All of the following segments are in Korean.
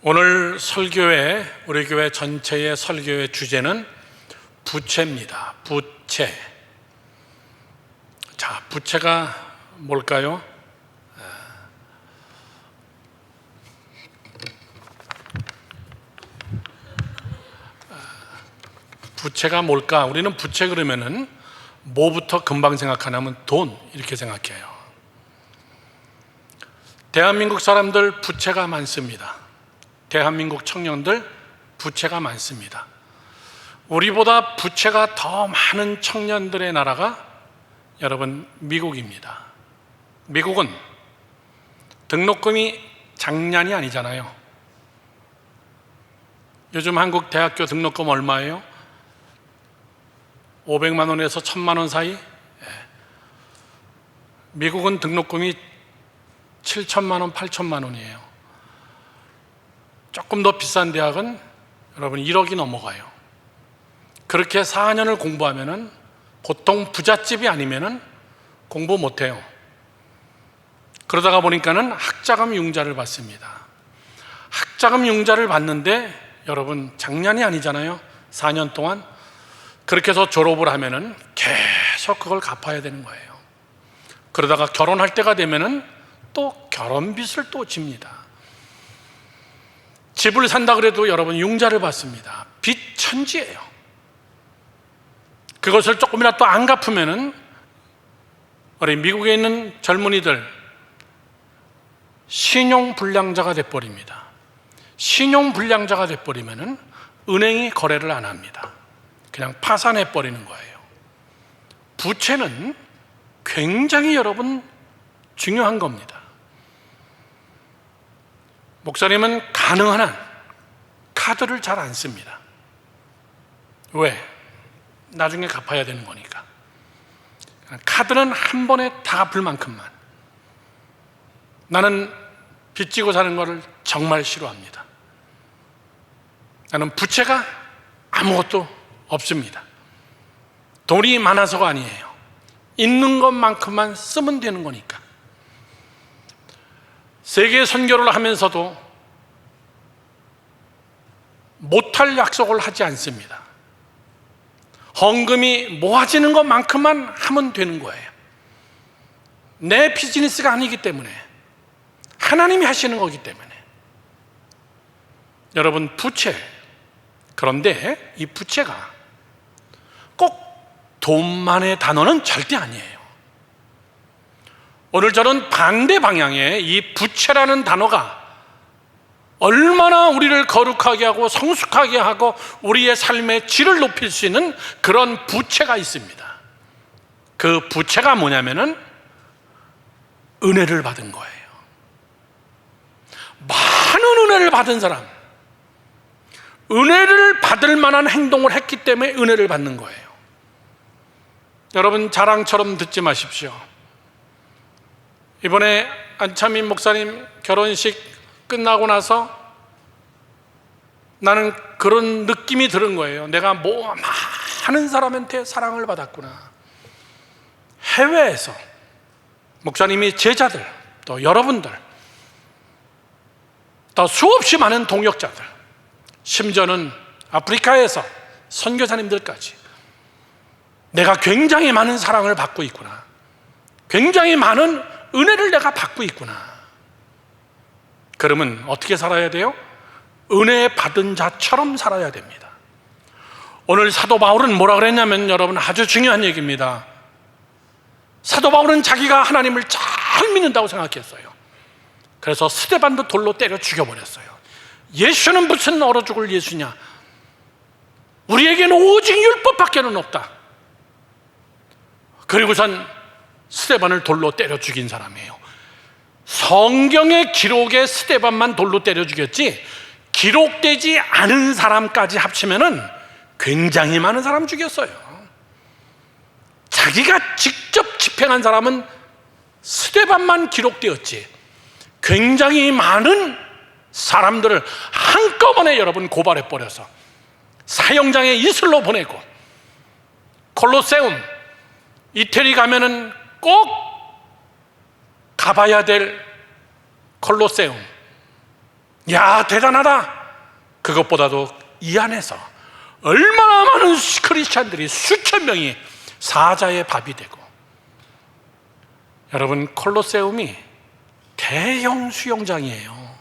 오늘 설교회, 우리 교회 전체의 설교의 주제는 부채입니다. 부채. 자, 부채가 뭘까요? 부채가 뭘까? 우리는 부채 그러면은 뭐부터 금방 생각하냐면 돈, 이렇게 생각해요. 대한민국 사람들 부채가 많습니다. 대한민국 청년들 부채가 많습니다. 우리보다 부채가 더 많은 청년들의 나라가 여러분 미국입니다. 미국은 등록금이 장난이 아니잖아요. 요즘 한국 대학교 등록금 얼마예요? 500만 원에서 1000만 원 사이? 미국은 등록금이 7천만 원, 8천만 원이에요. 조금 더 비싼 대학은 여러분 1억이 넘어가요. 그렇게 4년을 공부하면은 보통 부잣집이 아니면은 공부 못해요. 그러다가 보니까는 학자금 융자를 받습니다. 학자금 융자를 받는데 여러분 장난이 아니잖아요. 4년 동안. 그렇게 해서 졸업을 하면은 계속 그걸 갚아야 되는 거예요. 그러다가 결혼할 때가 되면은 또 결혼빚을 또 집니다. 집을 산다 그래도 여러분 융자를 받습니다. 빚 천지예요. 그것을 조금이라도 안 갚으면은 우리 미국에 있는 젊은이들 신용불량자가 돼버립니다. 신용불량자가 돼버리면은 은행이 거래를 안 합니다. 그냥 파산해 버리는 거예요. 부채는 굉장히 여러분 중요한 겁니다. 목사님은 가능한 한 카드를 잘 안 씁니다. 왜? 나중에 갚아야 되는 거니까. 카드는 한 번에 다 갚을 만큼만. 나는 빚지고 사는 것을 정말 싫어합니다. 나는 부채가 아무것도 없습니다. 돈이 많아서가 아니에요. 있는 것만큼만 쓰면 되는 거니까. 세계 선교를 하면서도 못할 약속을 하지 않습니다. 헌금이 모아지는 것만큼만 하면 되는 거예요. 내 비즈니스가 아니기 때문에, 하나님이 하시는 거기 때문에. 여러분, 부채. 그런데 이 부채가 꼭 돈만의 단어는 절대 아니에요. 오늘 저는 반대 방향의 이 부채라는 단어가 얼마나 우리를 거룩하게 하고 성숙하게 하고 우리의 삶의 질을 높일 수 있는 그런 부채가 있습니다. 그 부채가 뭐냐면은 은혜를 받은 거예요. 많은 은혜를 받은 사람, 은혜를 받을 만한 행동을 했기 때문에 은혜를 받는 거예요. 여러분, 자랑처럼 듣지 마십시오. 이번에 안창민 목사님 결혼식 끝나고 나서 나는 그런 느낌이 들은 거예요. 내가 많은 사람한테 사랑을 받았구나. 해외에서 목사님이 제자들, 또 여러분들, 또 수없이 많은 동역자들, 심지어는 아프리카에서 선교사님들까지 내가 굉장히 많은 사랑을 받고 있구나. 굉장히 많은 은혜를 내가 받고 있구나. 그러면 어떻게 살아야 돼요? 은혜 받은 자처럼 살아야 됩니다. 오늘 사도 바울은 뭐라 그랬냐면 여러분 아주 중요한 얘기입니다. 사도 바울은 자기가 하나님을 잘 믿는다고 생각했어요. 그래서 스데반도 돌로 때려 죽여버렸어요. 예수는 무슨 얼어 죽을 예수냐? 우리에게는 오직 율법밖에는 없다. 그리고선 스데반을 돌로 때려 죽인 사람이에요. 성경의 기록에 스데반만 돌로 때려 죽였지 기록되지 않은 사람까지 합치면은 굉장히 많은 사람 죽였어요. 자기가 직접 집행한 사람은 스데반만 기록되었지 굉장히 많은 사람들을 한꺼번에 여러분 고발해버려서 사형장에 이슬로 보내고 콜로세움 이태리 가면은 꼭 가봐야 될 콜로세움 야, 대단하다. 그것보다도 이 안에서 얼마나 많은 크리스찬들이 수천 명이 사자의 밥이 되고, 여러분, 콜로세움이 대형 수영장이에요.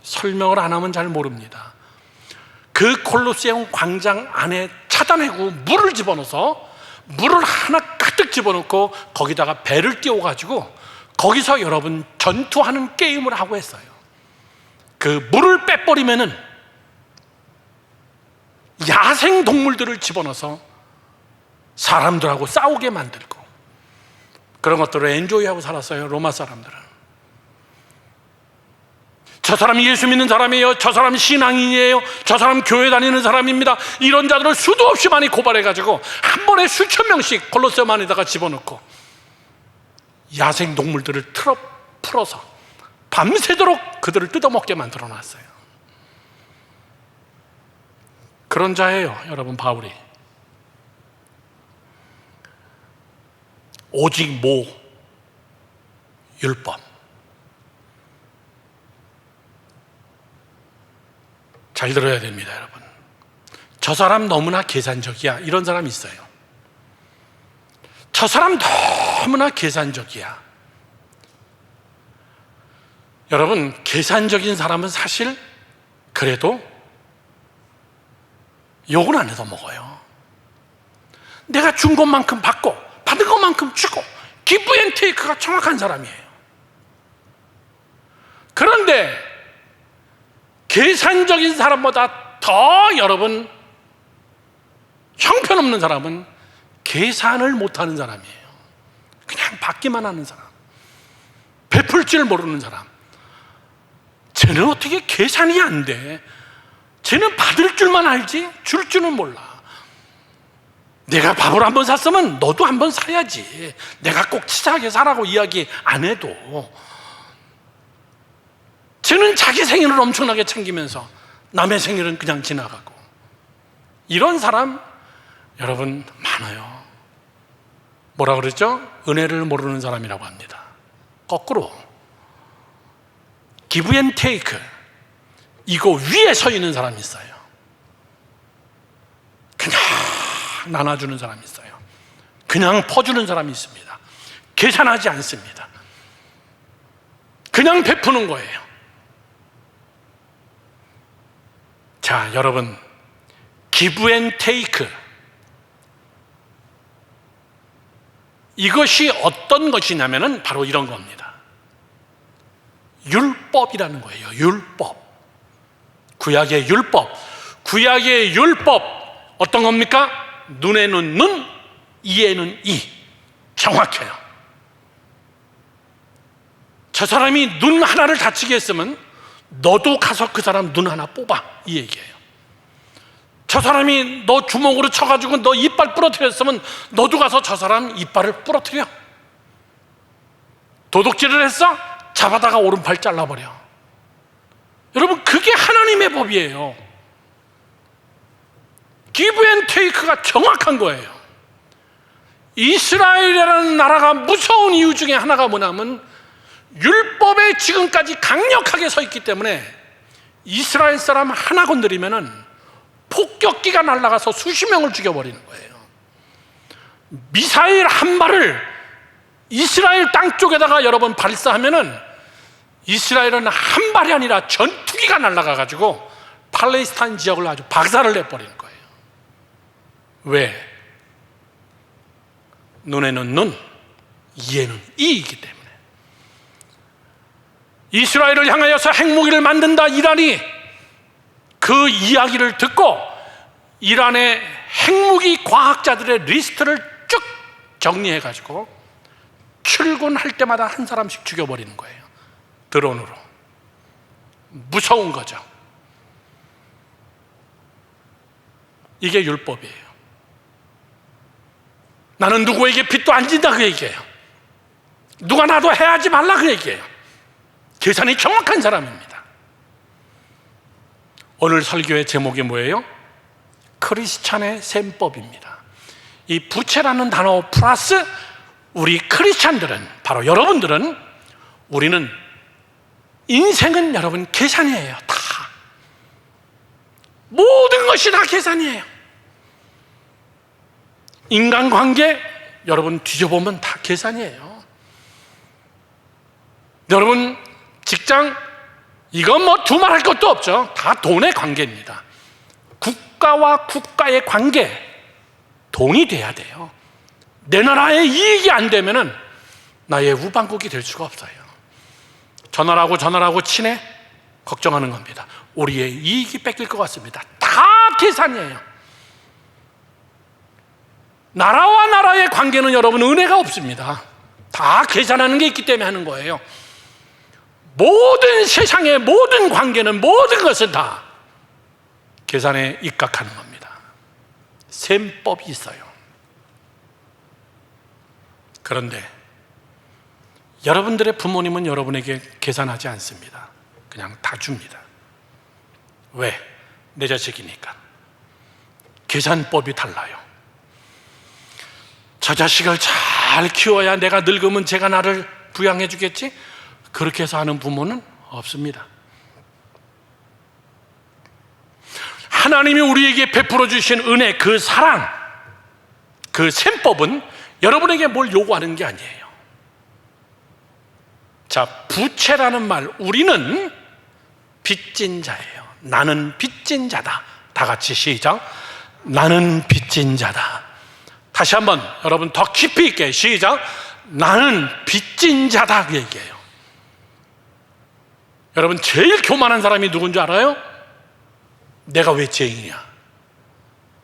설명을 안 하면 잘 모릅니다. 그 콜로세움 광장 안에 차단해고 물을 집어넣어서 물을 하나 가득 집어넣고 거기다가 배를 띄워가지고 거기서 여러분 전투하는 게임을 하고 했어요. 그 물을 빼버리면은 야생 동물들을 집어넣어서 사람들하고 싸우게 만들고, 그런 것들을 엔조이하고 살았어요, 로마 사람들은. 저 사람이 예수 믿는 사람이에요, 저 사람이 신앙인이에요, 저 사람 교회 다니는 사람입니다, 이런 자들을 수도 없이 많이 고발해가지고 한 번에 수천 명씩 콜로세움 안에다가 집어넣고 야생 동물들을 풀어서 밤새도록 그들을 뜯어먹게 만들어 놨어요. 그런 자예요, 여러분, 바울이. 오직 모 율법. 잘 들어야 됩니다, 여러분. 저 사람 너무나 계산적이야, 이런 사람 있어요. 저 사람 너무나 계산적이야. 여러분, 계산적인 사람은 사실 그래도 욕은 안 해도 먹어요. 내가 준 것만큼 받고 받은 것만큼 주고, 기브 앤 테이크가 정확한 사람이에요. 그런데 계산적인 사람보다 더 여러분 형편없는 사람은 계산을 못하는 사람이에요. 그냥 받기만 하는 사람, 베풀 줄 모르는 사람. 쟤는 어떻게 계산이 안 돼? 쟤는 받을 줄만 알지 줄 줄은 몰라. 내가 밥을 한번 샀으면 너도 한번 사야지. 내가 꼭 치사하게 사라고 이야기 안 해도. 쟤는 자기 생일을 엄청나게 챙기면서 남의 생일은 그냥 지나가고. 이런 사람 여러분 많아요. 뭐라 그랬죠? 은혜를 모르는 사람이라고 합니다. 거꾸로 기브 앤 테이크, 이거 위에 서 있는 사람이 있어요. 그냥 나눠주는 사람이 있어요. 그냥 퍼주는 사람이 있습니다. 계산하지 않습니다. 그냥 베푸는 거예요. 자, 여러분, 기브 앤 테이크, 이것이 어떤 것이냐면은 바로 이런 겁니다. 율법이라는 거예요. 율법. 구약의 율법. 구약의 율법 어떤 겁니까? 눈에는 눈, 이에는 이. 정확해요. 저 사람이 눈 하나를 다치게 했으면 너도 가서 그 사람 눈 하나 뽑아, 이 얘기예요. 저 사람이 너 주먹으로 쳐가지고 너 이빨 부러뜨렸으면 너도 가서 저 사람 이빨을 부러뜨려. 도둑질을 했어? 잡아다가 오른팔 잘라버려. 여러분, 그게 하나님의 법이에요. 기브 앤 테이크가 정확한 거예요. 이스라엘이라는 나라가 무서운 이유 중에 하나가 뭐냐면 율법에 지금까지 강력하게 서 있기 때문에 이스라엘 사람 하나 건드리면은 폭격기가 날아가서 수십 명을 죽여버리는 거예요. 미사일 한 발을 이스라엘 땅 쪽에다가 여러분 발사하면은 이스라엘은 한 발이 아니라 전투기가 날아가가지고 팔레스타인 지역을 아주 박살을 내버리는 거예요. 왜? 눈에는 눈, 이에는 이이기 때문에. 이스라엘을 향하여서 핵무기를 만든다 이란이 그 이야기를 듣고 이란의 핵무기 과학자들의 리스트를 쭉 정리해가지고 출근할 때마다 한 사람씩 죽여버리는 거예요. 드론으로. 무서운 거죠. 이게 율법이에요. 나는 누구에게 빚도 안 진다 그 얘기예요. 누가 나도 해하지 말라 그 얘기예요. 계산이 정확한 사람입니다. 오늘 설교의 제목이 뭐예요? 크리스찬의 셈법입니다. 이 부채라는 단어 플러스 우리 크리스찬들은, 바로 여러분들은, 우리는 인생은 여러분 계산이에요. 다. 모든 것이 다 계산이에요. 인간관계 여러분 뒤져보면 다 계산이에요. 여러분 직장, 이건 뭐 두말할 것도 없죠. 다 돈의 관계입니다. 국가와 국가의 관계, 돈이 돼야 돼요. 내 나라의 이익이 안 되면은 나의 우방국이 될 수가 없어요. 저 나라하고 친해? 걱정하는 겁니다. 우리의 이익이 뺏길 것 같습니다. 다 계산이에요. 나라와 나라의 관계는 여러분 은혜가 없습니다. 다 계산하는 게 있기 때문에 하는 거예요. 모든 세상의 모든 관계는, 모든 것은 다 계산에 입각하는 겁니다. 셈법이 있어요. 그런데 여러분들의 부모님은 여러분에게 계산하지 않습니다. 그냥 다 줍니다. 왜? 내 자식이니까. 계산법이 달라요. 저 자식을 잘 키워야 내가 늙으면 제가 나를 부양해 주겠지? 그렇게 해서 하는 부모는 없습니다. 하나님이 우리에게 베풀어 주신 은혜, 그 사랑, 그 셈법은 여러분에게 뭘 요구하는 게 아니에요. 자, 부채라는 말, 우리는 빚진 자예요. 나는 빚진 자다. 다 같이 시작. 나는 빚진 자다. 다시 한번 여러분 더 깊이 있게 시작. 나는 빚진 자다, 그 얘기예요. 여러분 제일 교만한 사람이 누군지 알아요? 내가 왜 죄인이야?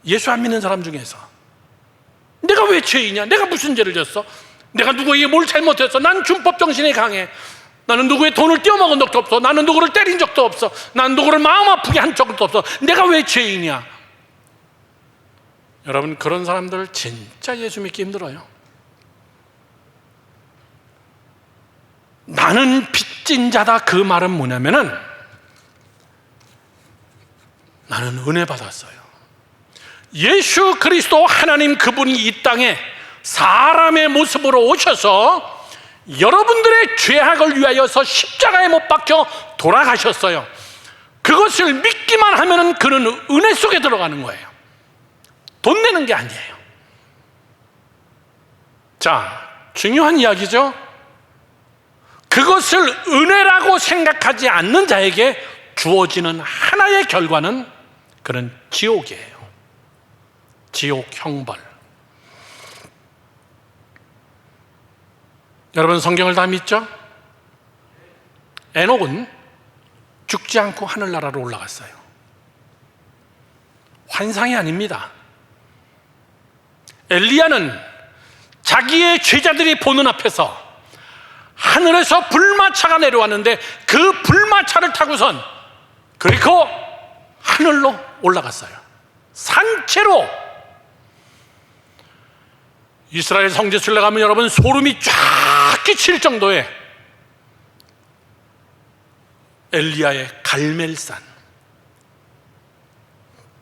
예수 안 믿는 사람 중에서 내가 왜 죄인이야? 내가 무슨 죄를 졌어? 내가 누구에게 뭘 잘못했어? 난 준법 정신이 강해. 나는 누구의 돈을 떼어먹은 적도 없어. 나는 누구를 때린 적도 없어. 나는 누구를 마음 아프게 한 적도 없어. 내가 왜 죄인이야? 여러분 그런 사람들 진짜 예수 믿기 힘들어요. 나는 빚진 자다, 그 말은 뭐냐면은 나는 은혜 받았어요. 예수 그리스도 하나님 그분이 이 땅에 사람의 모습으로 오셔서 여러분들의 죄악을 위하여서 십자가에 못 박혀 돌아가셨어요. 그것을 믿기만 하면은 그는 은혜 속에 들어가는 거예요. 돈 내는 게 아니에요. 자, 중요한 이야기죠. 그것을 은혜라고 생각하지 않는 자에게 주어지는 하나의 결과는 그는 지옥이에요. 지옥 형벌. 여러분 성경을 다 믿죠? 에녹은 죽지 않고 하늘나라로 올라갔어요. 환상이 아닙니다. 엘리야는 자기의 제자들이 보는 앞에서 하늘에서 불마차가 내려왔는데 그 불마차를 타고선 그리고 하늘로 올라갔어요. 산채로. 이스라엘 성지순례 가면 여러분 소름이 쫙 끼칠 정도의 엘리야의 갈멜산,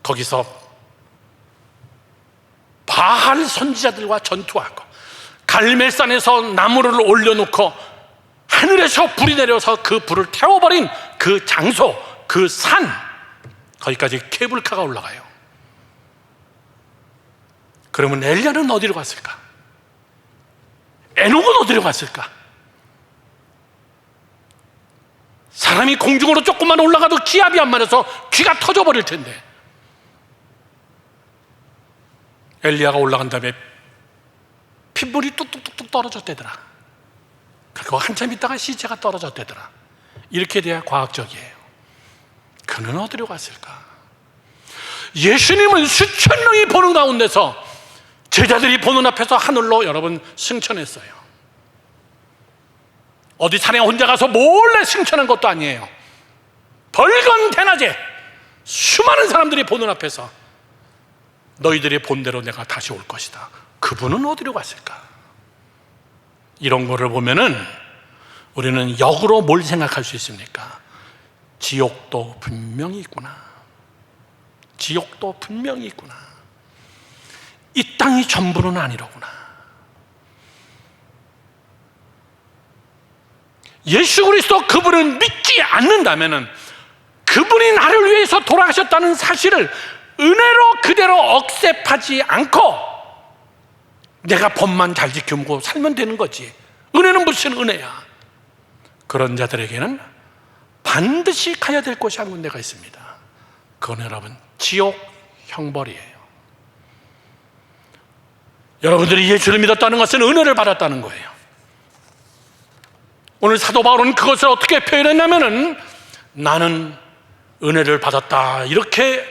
거기서 바알 선지자들과 전투하고 갈멜산에서 나무를 올려놓고 하늘에서 불이 내려서 그 불을 태워버린 그 장소, 그 산, 거기까지 케이블카가 올라가요. 그러면 엘리야는 어디로 갔을까? 에녹은 어디로 갔을까? 사람이 공중으로 조금만 올라가도 기압이 안 맞아서 귀가 터져버릴 텐데 엘리야가 올라간 다음에 핏물이 뚝뚝뚝뚝 떨어졌대더라. 그리고 한참 있다가 시체가 떨어졌대더라. 이렇게 돼야 과학적이에요. 그는 어디로 갔을까? 예수님은 수천 명이 보는 가운데서 제자들이 보는 앞에서 하늘로 여러분 승천했어요. 어디 산에 혼자 가서 몰래 승천한 것도 아니에요. 벌건 대낮에 수많은 사람들이 보는 앞에서 너희들이 본 대로 내가 다시 올 것이다. 그분은 어디로 갔을까? 이런 거를 보면은 우리는 역으로 뭘 생각할 수 있습니까? 지옥도 분명히 있구나. 지옥도 분명히 있구나. 이 땅이 전부는 아니로구나. 예수 그리스도 그분을 믿지 않는다면 그분이 나를 위해서 돌아가셨다는 사실을 은혜로 그대로 억셉하지 않고 내가 법만 잘 지키고 살면 되는 거지. 은혜는 무슨 은혜야. 그런 자들에게는 반드시 가야 될 곳이 한 군데가 있습니다. 그건 여러분 지옥 형벌이에요. 여러분들이 예수를 믿었다는 것은 은혜를 받았다는 거예요. 오늘 사도 바울은 그것을 어떻게 표현했냐면은 나는 은혜를 받았다, 이렇게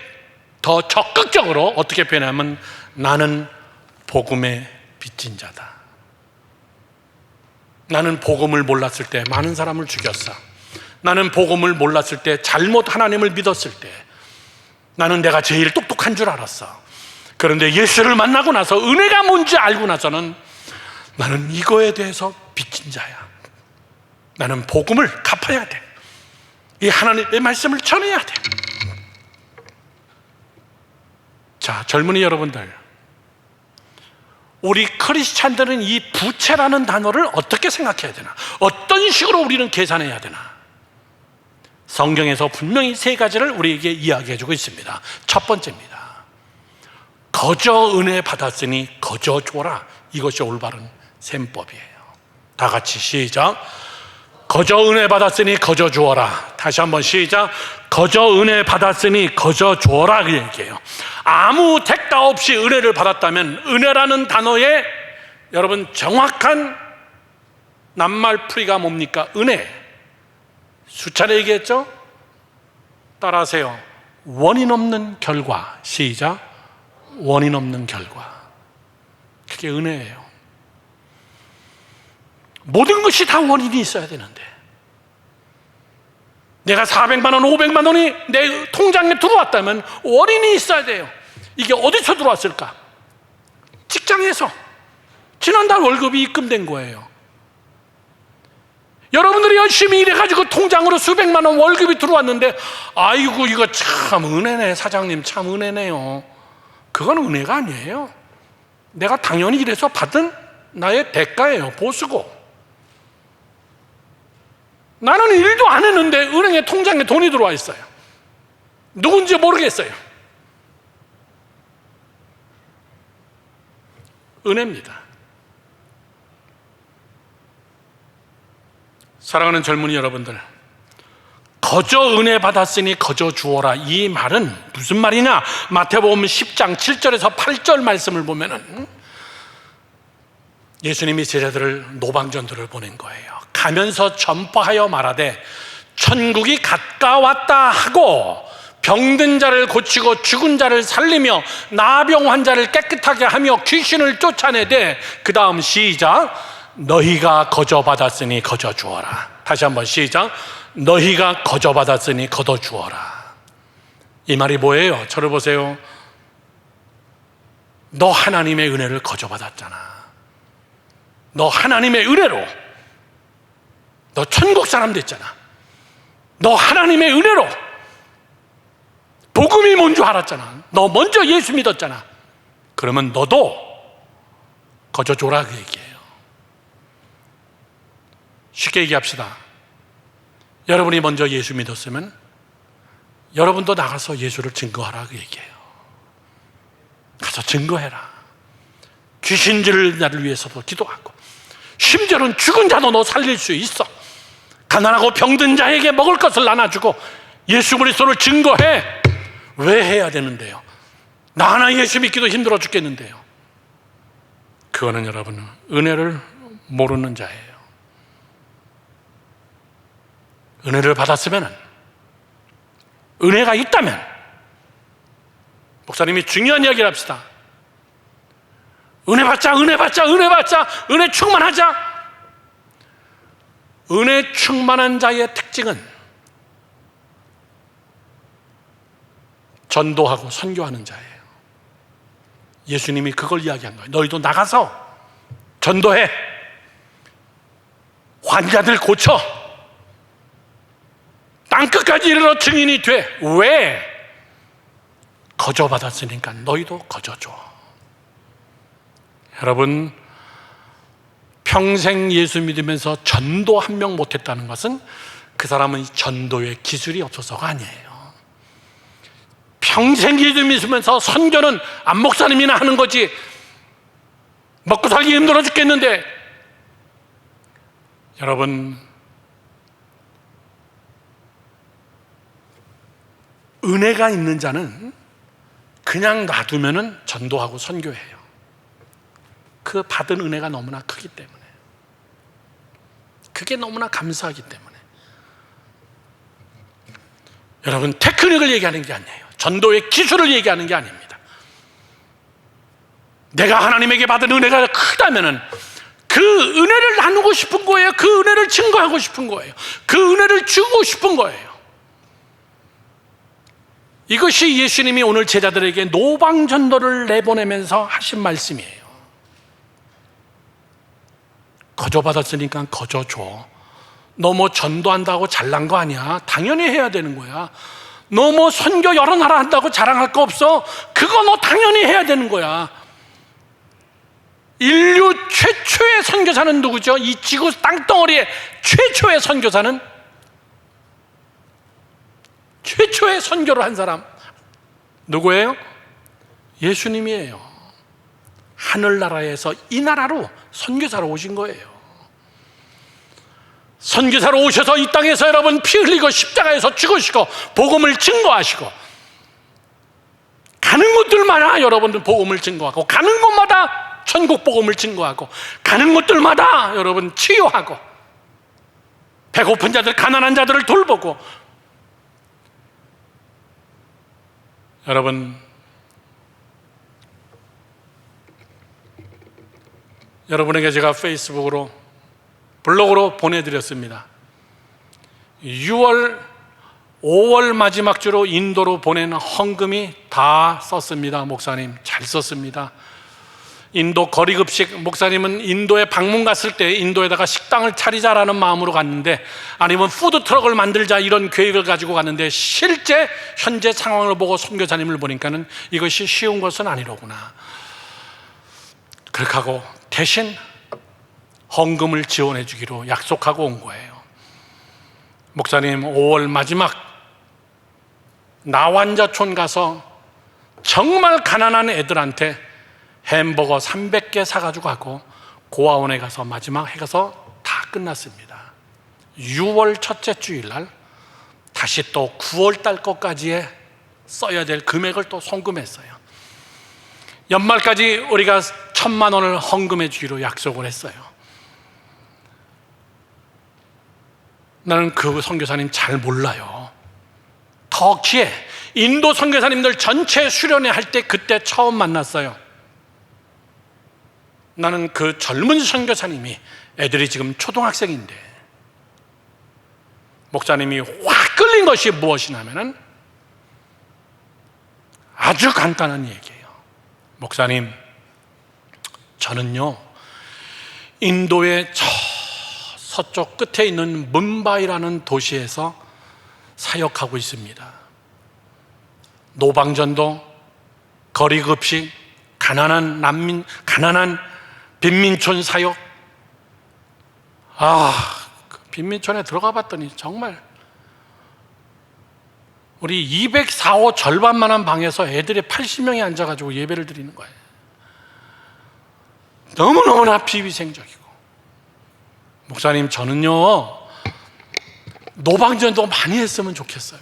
더 적극적으로 어떻게 표현하면 나는 복음에 빚진 자다. 나는 복음을 몰랐을 때 많은 사람을 죽였어. 나는 복음을 몰랐을 때 잘못 하나님을 믿었을 때 나는 내가 제일 똑똑한 줄 알았어. 그런데 예수를 만나고 나서 은혜가 뭔지 알고 나서는 나는 이거에 대해서 빚진 자야. 나는 복음을 갚아야 돼. 이 하나님의 말씀을 전해야 돼. 자, 젊은이 여러분들, 우리 크리스찬들은 이 부채라는 단어를 어떻게 생각해야 되나? 어떤 식으로 우리는 계산해야 되나? 성경에서 분명히 세 가지를 우리에게 이야기해 주고 있습니다. 첫 번째입니다. 거저 은혜 받았으니 거저 줘라. 이것이 올바른 셈법이에요. 다 같이 시작. 거저 은혜 받았으니 거저 주어라. 다시 한번 시작. 거저 은혜 받았으니 거저 주어라, 그 얘기예요. 아무 대가 없이 은혜를 받았다면 은혜라는 단어의 여러분 정확한 낱말풀이가 뭡니까? 은혜. 수차례 얘기했죠? 따라하세요. 원인 없는 결과. 시작. 원인 없는 결과. 그게 은혜예요. 모든 것이 다 원인이 있어야 되는데 내가 400만 원, 500만 원이 내 통장에 들어왔다면 원인이 있어야 돼요. 이게 어디서 들어왔을까? 직장에서 지난달 월급이 입금된 거예요. 여러분들이 열심히 일해가지고 통장으로 수백만 원 월급이 들어왔는데 아이고 이거 참 은혜네, 사장님 참 은혜네요. 그건 은혜가 아니에요. 내가 당연히 일해서 받은 나의 대가예요. 보수고. 나는 일도 안 했는데 은행에 통장에 돈이 들어와 있어요. 누군지 모르겠어요. 은혜입니다. 사랑하는 젊은이 여러분들, 거저 은혜 받았으니 거저 주어라, 이 말은 무슨 말이냐? 마태복음 10장 7절에서 8절 말씀을 보면은 예수님이 제자들을 노방전도를 보낸 거예요. 가면서 전파하여 말하되 천국이 가까웠다 하고 병든 자를 고치고 죽은 자를 살리며 나병 환자를 깨끗하게 하며 귀신을 쫓아내되, 그 다음 시작. 너희가 거저 받았으니 거저 주어라. 다시 한번 시작. 너희가 거저 받았으니 거저 주어라. 이 말이 뭐예요? 저를 보세요. 너 하나님의 은혜를 거저 받았잖아. 너 하나님의 은혜로 너 천국 사람 됐잖아. 너 하나님의 은혜로 복음이 뭔 줄 알았잖아. 너 먼저 예수 믿었잖아. 그러면 너도 거저 줘라, 그 얘기예요. 쉽게 얘기합시다. 여러분이 먼저 예수 믿었으면 여러분도 나가서 예수를 증거하라, 그 얘기예요. 가서 증거해라. 귀신들을 나를 위해서도 기도하고, 심지어는 죽은 자도 너 살릴 수 있어. 가난하고 병든 자에게 먹을 것을 나눠주고 예수 그리스도를 증거해. 왜 해야 되는데요? 나 하나 예수 믿기도 힘들어 죽겠는데요. 그거는 여러분 은혜를 모르는 자예요. 은혜를 받았으면, 은혜가 있다면, 목사님이 중요한 이야기를 합시다. 은혜 받자, 은혜 받자, 은혜 받자, 은혜 충만하자. 은혜 충만한 자의 특징은 전도하고 선교하는 자예요. 예수님이 그걸 이야기한 거예요. 너희도 나가서 전도해. 환자들 고쳐. 땅끝까지 이르러 증인이 돼. 왜? 거저 받았으니까 너희도 거저 줘. 여러분, 평생 예수 믿으면서 전도 한 명 못했다는 것은 그 사람은 전도의 기술이 없어서가 아니에요. 평생 예수 믿으면서 선교는 안 목사님이나 하는 거지, 먹고 살기 힘들어 죽겠는데. 여러분, 은혜가 있는 자는 그냥 놔두면 전도하고 선교해요. 그 받은 은혜가 너무나 크기 때문에, 그게 너무나 감사하기 때문에. 여러분, 테크닉을 얘기하는 게 아니에요. 전도의 기술을 얘기하는 게 아닙니다. 내가 하나님에게 받은 은혜가 크다면은 그 은혜를 나누고 싶은 거예요. 그 은혜를 증거하고 싶은 거예요. 그 은혜를 주고 싶은 거예요. 이것이 예수님이 오늘 제자들에게 노방전도를 내보내면서 하신 말씀이에요. 거저 받았으니까 거저 줘. 너 뭐 전도한다고 잘난 거 아니야. 당연히 해야 되는 거야. 너 뭐 선교 여러 나라 한다고 자랑할 거 없어. 그거 너 당연히 해야 되는 거야. 인류 최초의 선교사는 누구죠? 이 지구 땅덩어리의 최초의 선교사는, 최초의 선교를 한 사람 누구예요? 예수님이에요. 하늘나라에서 이 나라로 선교사로 오신 거예요. 선교사로 오셔서 이 땅에서 여러분 피 흘리고 십자가에서 죽으시고 복음을 증거하시고, 가는 곳들마다 여러분들 복음을 증거하고, 가는 곳마다 천국 복음을 증거하고, 가는 곳들마다 여러분 치유하고, 배고픈 자들, 가난한 자들을 돌보고. 여러분, 여러분에게 제가 페이스북으로, 블로그로 보내드렸습니다. 5월 마지막 주로 인도로 보낸 헌금이 다 썼습니다. 목사님 잘 썼습니다. 인도 거리급식, 목사님은 인도에 방문 갔을 때 인도에다가 식당을 차리자라는 마음으로 갔는데, 아니면 푸드트럭을 만들자 이런 계획을 가지고 갔는데, 실제 현재 상황을 보고 선교사님을 보니까는 이것이 쉬운 것은 아니로구나. 그렇게 하고 대신 헌금을 지원해 주기로 약속하고 온 거예요. 목사님 5월 마지막 나환자촌 가서 정말 가난한 애들한테 햄버거 300개 사가지고 가고, 고아원에 가서 마지막 해 가서 다 끝났습니다. 6월 첫째 주일날 다시 또 9월 달 것까지에 써야 될 금액을 또 송금했어요. 연말까지 우리가 1,000만 원을 헌금해 주기로 약속을 했어요. 나는 그 선교사님 잘 몰라요. 터키에 인도 선교사님들 전체 수련회 할 때 그때 처음 만났어요. 나는 그 젊은 선교사님이, 애들이 지금 초등학생인데, 목사님이 확 끌린 것이 무엇이냐면은 아주 간단한 얘기예요. 목사님, 저는요 인도의 저 서쪽 끝에 있는 뭄바이라는 도시에서 사역하고 있습니다. 노방전도, 거리급식, 가난한 난민, 가난한 빈민촌 사역. 그 빈민촌에 들어가 봤더니 정말 우리 204호 절반만한 방에서 애들이 80명이 앉아가지고 예배를 드리는 거예요. 너무너무나 비위생적이고. 목사님, 저는요 노방전도 많이 했으면 좋겠어요.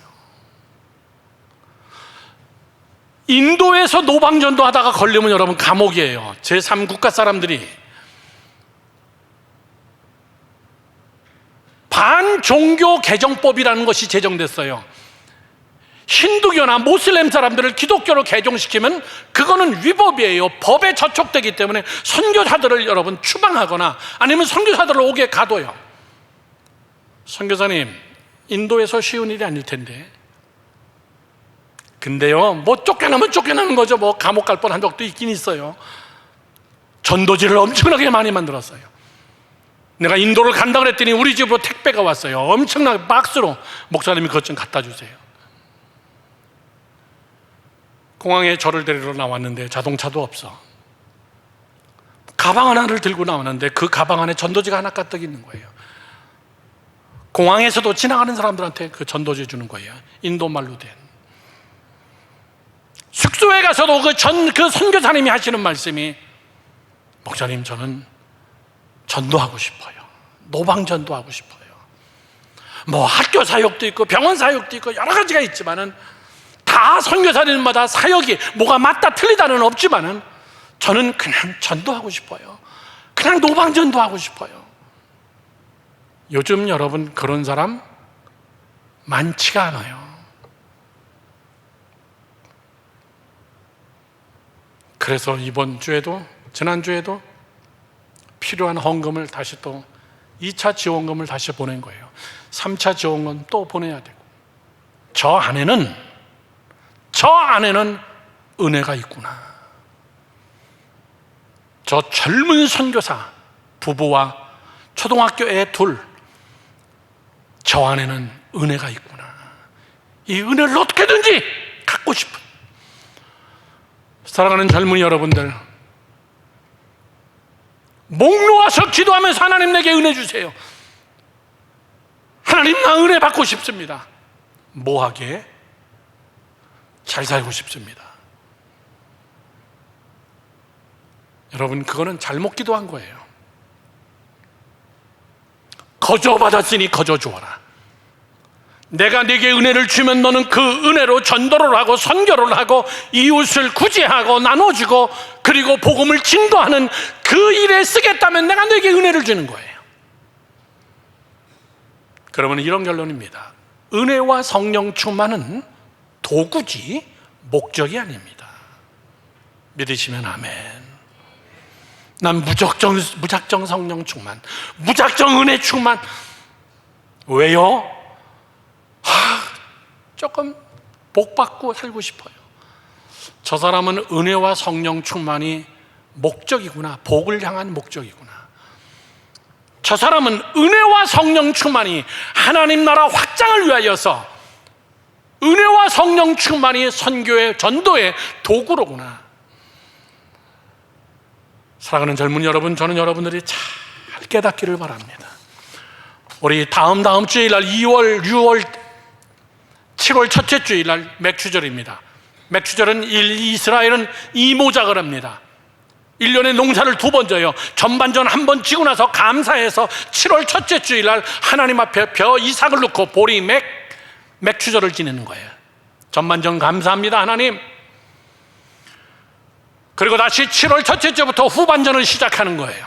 인도에서 노방전도 하다가 걸리면 여러분 감옥이에요. 제3국가 사람들이 반종교 개정법이라는 것이 제정됐어요. 힌두교나 모슬렘 사람들을 기독교로 개종시키면 그거는 위법이에요. 법에 저촉되기 때문에 선교사들을 여러분 추방하거나 아니면 선교사들을 오게 가둬요. 선교사님, 인도에서 쉬운 일이 아닐 텐데. 근데요, 뭐 쫓겨나면 쫓겨나는 거죠. 뭐 감옥 갈 뻔한 적도 있긴 있어요. 전도지를 엄청나게 많이 만들었어요. 내가 인도를 간다 그랬더니 우리 집으로 택배가 왔어요. 엄청나게 박스로. 목사님이 그것 좀 갖다 주세요. 공항에 저를 데리러 나왔는데 자동차도 없어. 가방 하나를 들고 나오는데 그 가방 안에 전도지가 하나 가득 있는 거예요. 공항에서도 지나가는 사람들한테 그 전도지 주는 거예요. 인도말로 된. 숙소에 가서도 그 선교사님이 하시는 말씀이, 목사님, 저는 전도하고 싶어요. 노방 전도하고 싶어요. 뭐 학교 사역도 있고 병원 사역도 있고 여러 가지가 있지만은, 다 선교사님마다 사역이 뭐가 맞다 틀리다는 없지만은, 저는 그냥 전도하고 싶어요. 그냥 노방 전도하고 싶어요. 요즘 여러분 그런 사람 많지가 않아요. 그래서 이번 주에도, 지난주에도 필요한 헌금을 다시 또 2차 지원금을 다시 보낸 거예요. 3차 지원금 또 보내야 되고. 저 안에는 은혜가 있구나. 저 젊은 선교사 부부와 초등학교 애 둘, 저 안에는 은혜가 있구나. 이 은혜를 어떻게든지 갖고 싶은, 사랑하는 젊은이 여러분들, 목 놓아서 기도하면서 하나님 내게 은혜 주세요. 하나님, 나 은혜 받고 싶습니다. 뭐하게? 잘 살고 싶습니다. 여러분, 그거는 잘못 기도한 거예요. 거저 받았으니 거저 주어라. 내가 네게 은혜를 주면 너는 그 은혜로 전도를 하고 선교를 하고 이웃을 구제하고 나눠주고 그리고 복음을 증거하는 그 일에 쓰겠다면 내가 네게 은혜를 주는 거예요. 그러면 이런 결론입니다. 은혜와 성령 충만은 도구지 목적이 아닙니다. 믿으시면 아멘. 난 무작정 성령 충만, 무작정 은혜 충만. 왜요? 조금 복 받고 살고 싶어요. 저 사람은 은혜와 성령 충만이 목적이구나, 복을 향한 목적이구나. 저 사람은 은혜와 성령 충만이 하나님 나라 확장을 위하여서, 은혜와 성령 충만이 선교의 전도의 도구로구나. 사랑하는 젊은 여러분, 저는 여러분들이 잘 깨닫기를 바랍니다. 우리 다음 주일날 2월, 6월, 7월 첫째 주일날 맥추절입니다. 맥추절은 이스라엘은 이모작을 합니다. 1년에 농사를 2번 져요. 전반전 1번 지고 나서 감사해서 7월 첫째 주일날 하나님 앞에 이삭을 놓고 보리 맥추절을 지내는 거예요. 전반전 감사합니다, 하나님. 그리고 다시 7월 첫째 주부터 후반전을 시작하는 거예요.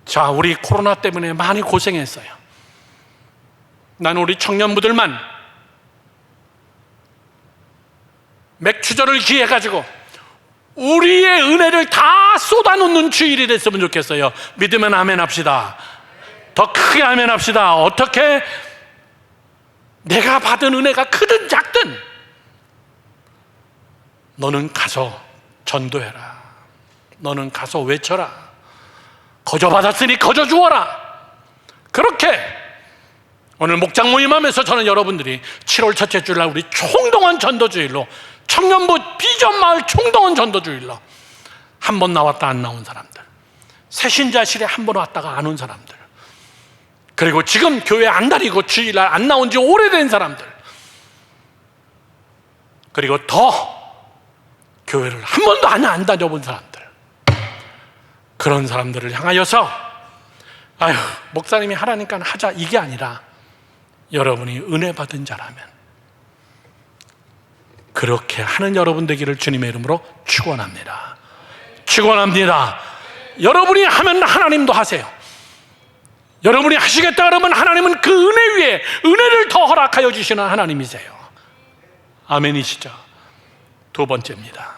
자, 우리 코로나 때문에 많이 고생했어요. 나는 우리 청년부들만 맥추절을 기해가지고 우리의 은혜를 다 쏟아놓는 주일이 됐으면 좋겠어요. 믿으면 아멘 합시다. 더 크게 아멘 합시다. 어떻게? 내가 받은 은혜가 크든 작든 너는 가서 전도해라. 너는 가서 외쳐라. 거저 받았으니 거저 주어라. 그렇게 오늘 목장 모임하면서 저는 여러분들이 7월 첫째 주일날 우리 총동원 전도주일로, 청년부 비전마을 총동원 전도주일로 한 번 나왔다 안 나온 사람들, 새신자실에 한 번 왔다가 안 온 사람들, 그리고 지금 교회 안 다니고 주일날 안 나온 지 오래된 사람들, 그리고 더 교회를 한 번도 안 다녀본 사람들, 그런 사람들을 향하여서 아유, 목사님이 하라니까 하자, 이게 아니라 여러분이 은혜 받은 자라면 그렇게 하는 여러분 되기를 주님의 이름으로 축원합니다. 축원합니다. 여러분이 하면 하나님도 하세요. 여러분이 하시겠다 그러면 하나님은 그 은혜 위에 은혜를 더 허락하여 주시는 하나님이세요. 아멘이시죠? 두 번째입니다.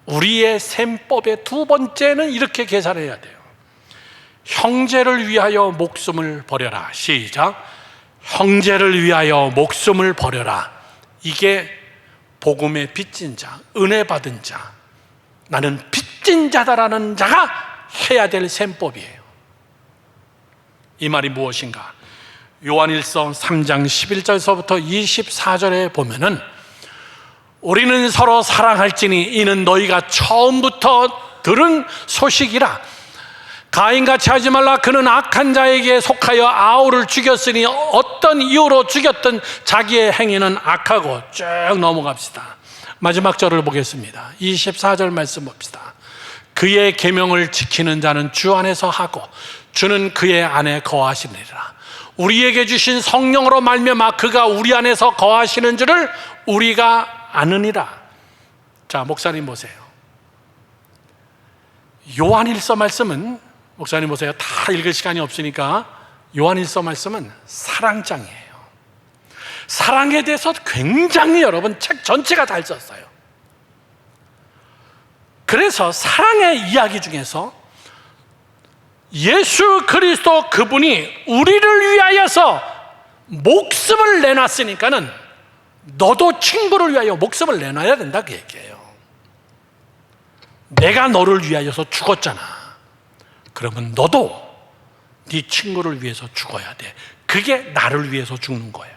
우리의 셈법의 두 번째는 이렇게 계산해야 돼요. 형제를 위하여 목숨을 버려라. 시작. 형제를 위하여 목숨을 버려라. 이게 복음의 빚진 자, 은혜 받은 자, 나는 빚진 자다라는 자가 해야 될 셈법이에요. 이 말이 무엇인가? 요한일서 3장 11절서부터 24절에 보면은 우리는 서로 사랑할지니 이는 너희가 처음부터 들은 소식이라. 가인같이 하지 말라. 그는 악한 자에게 속하여 아우를 죽였으니 어떤 이유로 죽였든 자기의 행위는 악하고. 쭉 넘어갑시다. 마지막 절을 보겠습니다. 24절 말씀 봅시다. 그의 계명을 지키는 자는 주 안에서 하고 주는 그의 안에 거하시느니라. 우리에게 주신 성령으로 말미암아 그가 우리 안에서 거하시는 줄을 우리가 아느니라. 자, 목사님 보세요. 요한일서 말씀은, 목사님 보세요. 다 읽을 시간이 없으니까 요한일서 말씀은 사랑장이에요. 사랑에 대해서 굉장히 여러분 책 전체가 잘 썼어요. 그래서 사랑의 이야기 중에서 예수 그리스도 그분이 우리를 위하여서 목숨을 내놨으니까는 너도 친구를 위하여 목숨을 내놔야 된다, 그 얘기예요. 내가 너를 위하여서 죽었잖아. 그러면 너도 네 친구를 위해서 죽어야 돼. 그게 나를 위해서 죽는 거야.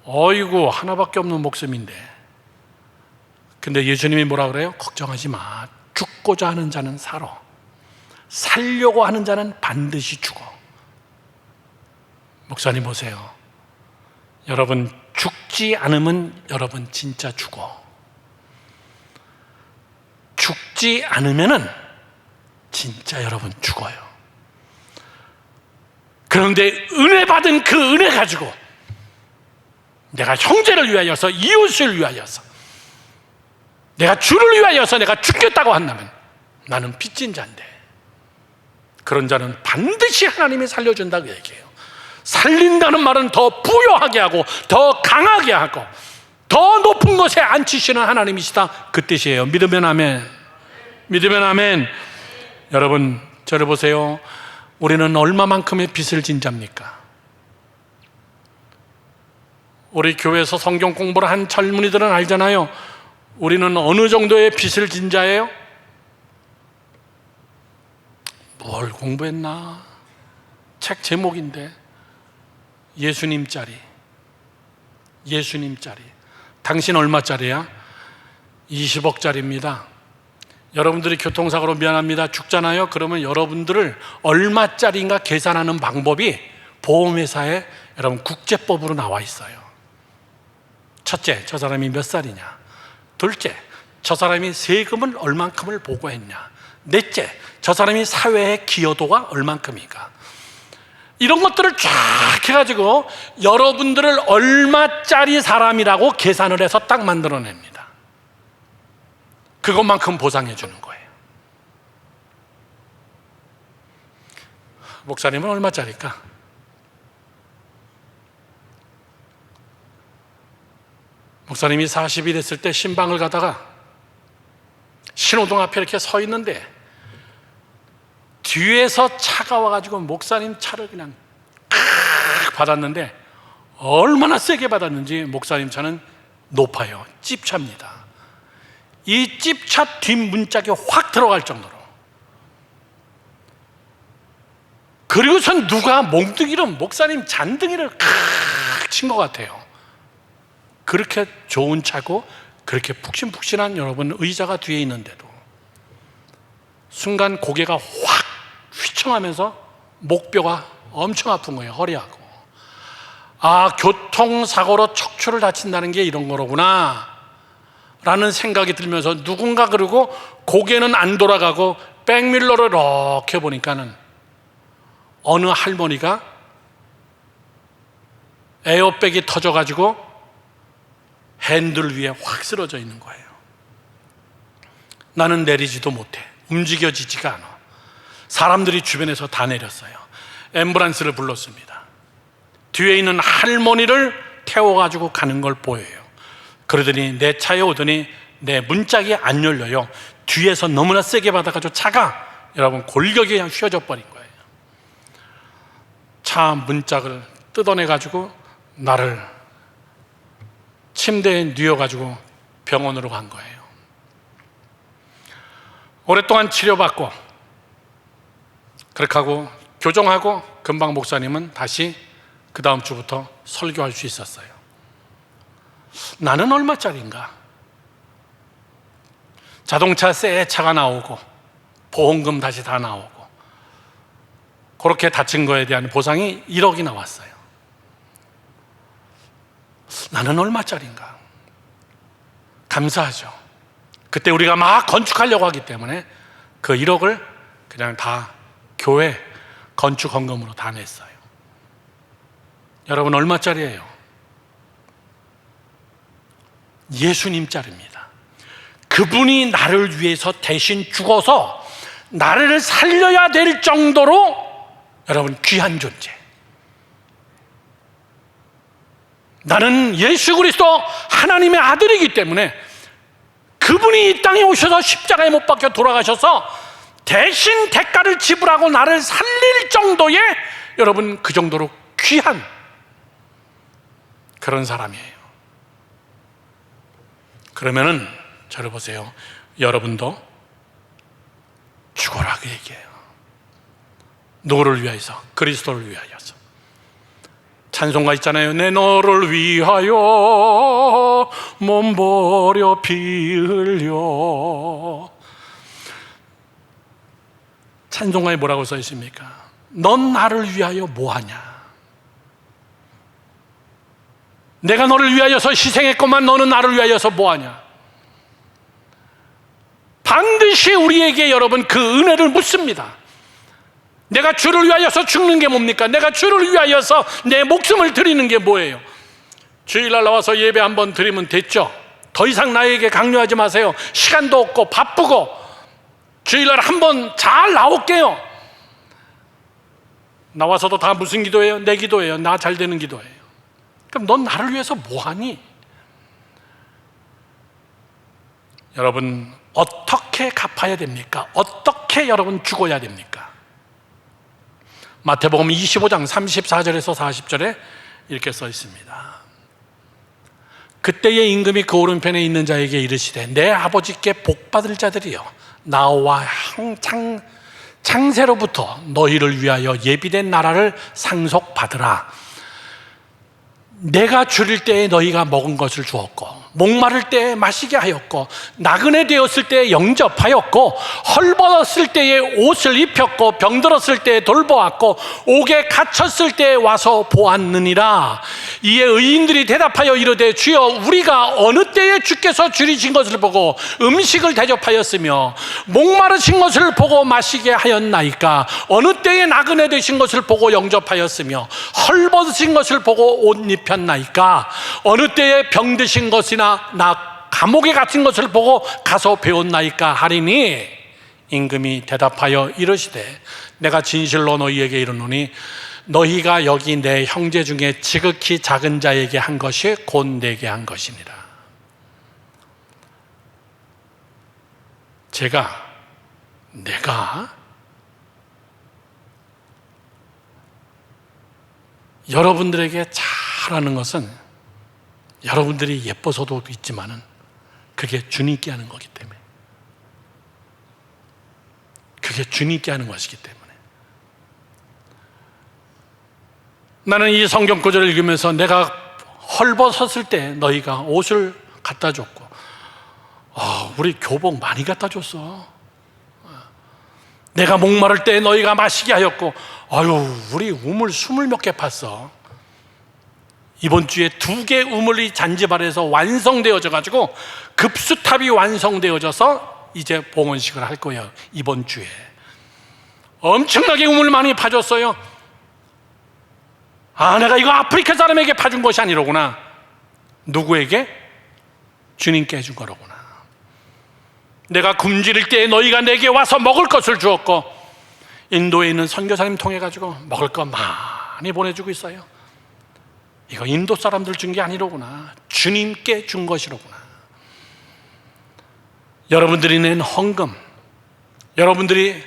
어이구, 하나밖에 없는 목숨인데. 근데 예수님이 뭐라 그래요? 걱정하지 마. 죽고자 하는 자는 살아. 살려고 하는 자는 반드시 죽어. 목사님 보세요. 여러분, 죽지 않으면 여러분 진짜 죽어. 죽지 않으면은 진짜 여러분 죽어요. 그런데 은혜 받은 그 은혜 가지고 내가 형제를 위하여서, 이웃을 위하여서, 내가 주를 위하여서 내가 죽겠다고 한다면 나는 빚진 자인데, 그런 자는 반드시 하나님이 살려준다, 그 얘기예요. 살린다는 말은 더 부여하게 하고 더 강하게 하고 더 높은 곳에 앉히시는 하나님이시다, 그 뜻이에요. 믿으면 아멘. 믿으면 아멘. 여러분, 저를 보세요. 우리는 얼마만큼의 빚을 진 자입니까? 우리 교회에서 성경 공부를 한 젊은이들은 알잖아요. 우리는 어느 정도의 빚을 진 자예요? 뭘 공부했나? 책 제목인데 예수님짜리. 예수님짜리. 당신 얼마짜리야? 20억짜리입니다. 여러분들이 교통사고로 미안합니다 죽잖아요. 그러면 여러분들을 얼마짜리인가 계산하는 방법이 보험회사에 여러분 국제법으로 나와 있어요. 첫째, 저 사람이 몇 살이냐. 둘째, 저 사람이 세금을 얼만큼을 보고했냐. 넷째, 저 사람이 사회의 기여도가 얼만큼인가. 이런 것들을 쫙 해가지고 여러분들을 얼마짜리 사람이라고 계산을 해서 딱 만들어냅니다. 그것만큼 보상해 주는 거예요. 목사님은 얼마짜리일까? 목사님이 40이 됐을 때 신방을 가다가 신호등 앞에 이렇게 서 있는데 뒤에서 차가 와가지고 목사님 차를 그냥 받았는데, 얼마나 세게 받았는지 목사님 차는 높아요. 찝차입니다. 이 찝차 뒷문짝이 확 들어갈 정도로. 그리고선 누가 몽둥이로 목사님 잔등이를 친 것 같아요. 그렇게 좋은 차고 그렇게 푹신푹신한 여러분 의자가 뒤에 있는데도 순간 고개가 확 휘청하면서 목뼈가 엄청 아픈 거예요. 허리하고. 아, 교통사고로 척추를 다친다는 게 이런 거로구나 라는 생각이 들면서 누군가, 그리고 고개는 안 돌아가고 백밀러를 이렇게 보니까는 어느 할머니가 에어백이 터져가지고 핸들 위에 확 쓰러져 있는 거예요. 나는 내리지도 못해. 움직여지지가 않아. 사람들이 주변에서 다 내렸어요. 앰뷸런스를 불렀습니다. 뒤에 있는 할머니를 태워가지고 가는 걸 보여요. 그러더니 내 차에 오더니 내 문짝이 안 열려요. 뒤에서 너무나 세게 받아가지고 차가 여러분 골격이 그냥 휘어져 버린 거예요. 차 문짝을 뜯어내가지고 나를 침대에 뉘어가지고 병원으로 간 거예요. 오랫동안 치료받고 그렇게 하고 교정하고 금방 목사님은 다시 그 다음 주부터 설교할 수 있었어요. 나는 얼마짜리인가? 자동차 새 차가 나오고 보험금 다시 다 나오고 그렇게 다친 거에 대한 보상이 1억이 나왔어요. 나는 얼마짜리인가? 감사하죠. 그때 우리가 막 건축하려고 하기 때문에 그 1억을 그냥 다 교회 건축 헌금으로 다 냈어요. 여러분 얼마짜리예요? 예수님짜리입니다. 그분이 나를 위해서 대신 죽어서 나를 살려야 될 정도로 여러분 귀한 존재. 나는 예수 그리스도 하나님의 아들이기 때문에 그분이 이 땅에 오셔서 십자가에 못 박혀 돌아가셔서 대신 대가를 지불하고 나를 살릴 정도의 여러분 그 정도로 귀한 그런 사람이에요. 그러면은 저를 보세요. 여러분도 죽어라 그 얘기예요. 누구를 위하여서? 그리스도를 위하여서. 찬송가 있잖아요. 내 너를 위하여 몸버려 피 흘려. 찬송가에 뭐라고 써 있습니까? 넌 나를 위하여 뭐하냐? 내가 너를 위하여서 희생했건만 너는 나를 위하여서 뭐하냐? 반드시 우리에게 여러분 그 은혜를 묻습니다. 내가 주를 위하여서 죽는 게 뭡니까? 내가 주를 위하여서 내 목숨을 드리는 게 뭐예요? 주일날 나와서 예배 한번 드리면 됐죠? 더 이상 나에게 강요하지 마세요. 시간도 없고 바쁘고 주일날 한번 잘 나올게요. 나와서도 다 무슨 기도예요? 내 기도예요. 나 잘 되는 기도예요. 그럼 넌 나를 위해서 뭐하니? 여러분 어떻게 갚아야 됩니까? 어떻게 여러분 죽어야 됩니까? 마태복음 25장 34절에서 40절에 이렇게 써 있습니다. 그때의 임금이 그 오른편에 있는 자에게 이르시되 내 아버지께 복받을 자들이여 나와 창세로부터 너희를 위하여 예비된 나라를 상속받으라. 내가 줄일 때에 너희가 먹은 것을 주었고 목마를 때에 마시게 하였고 나그네 되었을 때에 영접하였고 헐벗었을 때에 옷을 입혔고 병들었을 때에 돌보았고 옥에 갇혔을 때에 와서 보았느니라. 이에 의인들이 대답하여 이르되 주여 우리가 어느 때에 주께서 줄이신 것을 보고 음식을 대접하였으며 목마르신 것을 보고 마시게 하였나이까? 어느 때에 나그네 되신 것을 보고 영접하였으며 헐벗으신 것을 보고 옷 입혔나이까? 어느 때에 병드신 것이나 나 감옥에 갇힌 것을 보고 가서 배웠나이까 하리니 임금이 대답하여 이르시되 내가 진실로 너희에게 이르노니 너희가 여기 내 형제 중에 지극히 작은 자에게 한 것이 곧 내게 한 것이니라. 내가 여러분들에게 잘하는 것은 여러분들이 예뻐서도 있지만은 그게 주님께 하는 거기 때문에, 그게 주님께 하는 것이기 때문에 나는 이 성경 구절을 읽으면서 내가 헐벗었을 때 너희가 옷을 갖다 줬고 우리 교복 많이 갖다 줬어. 내가 목마를 때 너희가 마시게 하였고 우리 우물 20몇 개 팠어. 이번 주에 2개 우물이 잔지바르에서 완성되어져 가지고 급수탑이 완성되어져서 이제 봉헌식을 할 거예요. 이번 주에 엄청나게 우물 많이 파줬어요. 내가 이거 아프리카 사람에게 파준 것이 아니로구나. 누구에게? 주님께 해준 거로구나. 내가 굶주릴 때 너희가 내게 와서 먹을 것을 주었고 인도에 있는 선교사님 통해 가지고 먹을 거 많이 보내주고 있어요. 이거 인도 사람들 준 게 아니로구나. 주님께 준 것이로구나. 여러분들이 낸 헌금, 여러분들이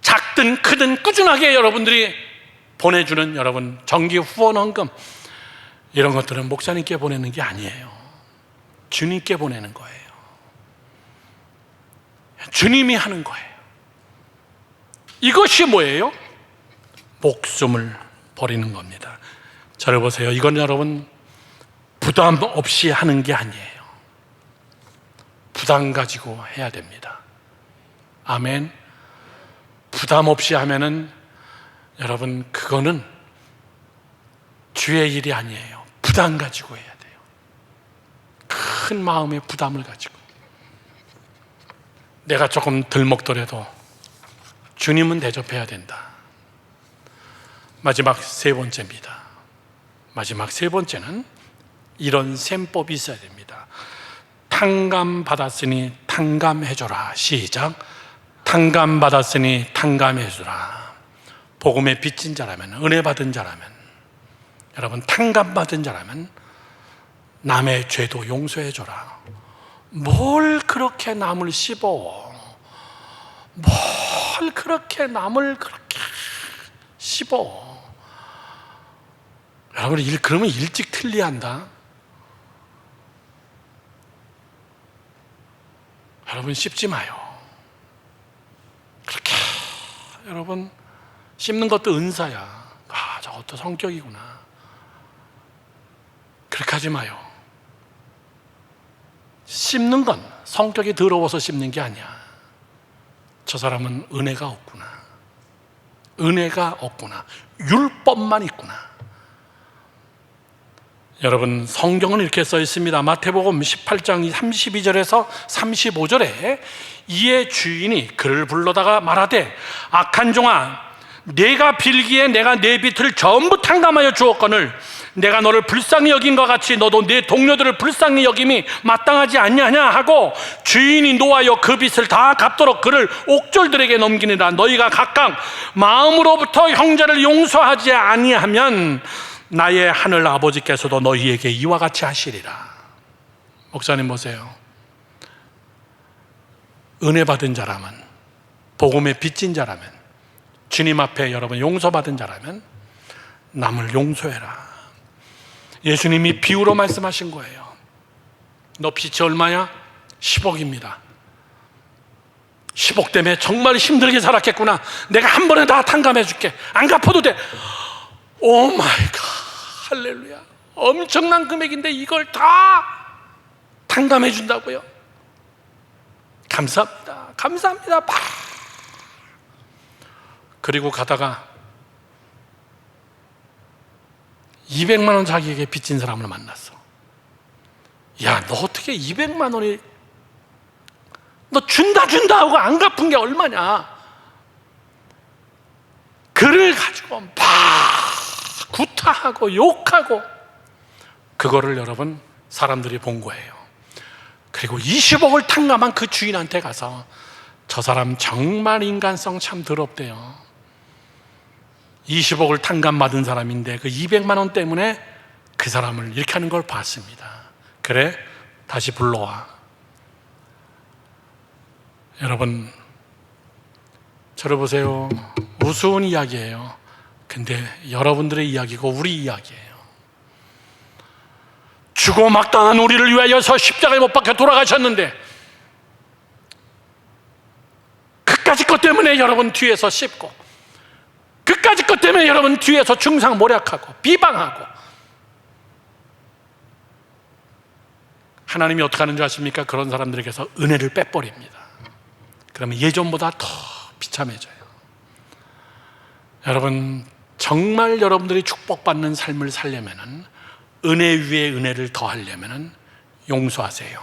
작든 크든 꾸준하게 여러분들이 보내주는 여러분 정기 후원 헌금, 이런 것들은 목사님께 보내는 게 아니에요. 주님께 보내는 거예요. 주님이 하는 거예요. 이것이 뭐예요? 목숨을 버리는 겁니다. 저를 보세요. 이건 여러분 부담 없이 하는 게 아니에요. 부담 가지고 해야 됩니다. 아멘. 부담 없이 하면은 여러분 그거는 주의 일이 아니에요. 부담 가지고 해야 돼요. 큰 마음의 부담을 가지고. 내가 조금 덜 먹더라도 주님은 대접해야 된다. 마지막 세 번째입니다. 마지막 세 번째는 이런 셈법이 있어야 됩니다. 탕감 받았으니 탕감해줘라. 시작. 탕감 받았으니 탕감해주라. 복음에 빚진 자라면, 은혜 받은 자라면, 여러분 탕감 받은 자라면 남의 죄도 용서해줘라. 뭘 그렇게 남을 씹어? 뭘 그렇게 남을 그렇게 씹어? 여러분 그러면 일찍 틀리한다. 여러분 씹지 마요. 그렇게 여러분 씹는 것도 은사야. 저것도 성격이구나. 그렇게 하지 마요. 씹는 건 성격이 더러워서 씹는 게 아니야. 저 사람은 은혜가 없구나. 은혜가 없구나. 율법만 있구나. 여러분 성경은 이렇게 써 있습니다. 마태복음 18장 32절에서 35절에 이의 주인이 그를 불러다가 말하되 악한 종아, 내가 빌기에 내가 내 빚을 전부 탕감하여 주었거늘 내가 너를 불쌍히 여긴 것 같이 너도 내 동료들을 불쌍히 여김이 마땅하지 않냐냐 하고 주인이 노하여 그 빚을 다 갚도록 그를 옥졸들에게 넘기니라. 너희가 각각 마음으로부터 형제를 용서하지 아니하면 나의 하늘 아버지께서도 너희에게 이와 같이 하시리라. 목사님 보세요. 은혜 받은 자라면, 복음에 빚진 자라면, 주님 앞에 여러분 용서받은 자라면 남을 용서해라. 예수님이 비유로 말씀하신 거예요. 너 빚이 얼마냐? 10억입니다. 10억 때문에 정말 힘들게 살았겠구나. 내가 한 번에 다 탕감해 줄게. 안 갚아도 돼. 오 마이 갓. 할렐루야. 엄청난 금액인데 이걸 다 탕감해 준다고요? 감사합니다. 감사합니다. 그리고 가다가 200만 원 자기에게 빚진 사람을 만났어. 야, 너 어떻게 200만 원이 너 준다 하고 안 갚은 게 얼마냐? 그를 가지고 막 구타하고 욕하고 그거를 여러분 사람들이 본 거예요. 그리고 20억을 탕감한 그 주인한테 가서 저 사람 정말 인간성 참 더럽대요. 20억을 탕감받은 사람인데 그 200만 원 때문에 그 사람을 이렇게 하는 걸 봤습니다. 그래, 다시 불러와. 여러분, 저를 보세요. 우스운 이야기예요. 근데 여러분들의 이야기고 우리 이야기예요. 죽어 막당한 우리를 위하여서 십자가에 못 박혀 돌아가셨는데 그까짓 것 때문에 여러분 뒤에서 씹고, 그까짓 것 때문에 여러분 뒤에서 중상모략하고 비방하고, 하나님이 어떻게 하는 줄 아십니까? 그런 사람들에게서 은혜를 빼버립니다. 그러면 예전보다 더 비참해져요. 여러분, 정말 여러분들이 축복받는 삶을 살려면은, 은혜 위에 은혜를 더하려면은 용서하세요.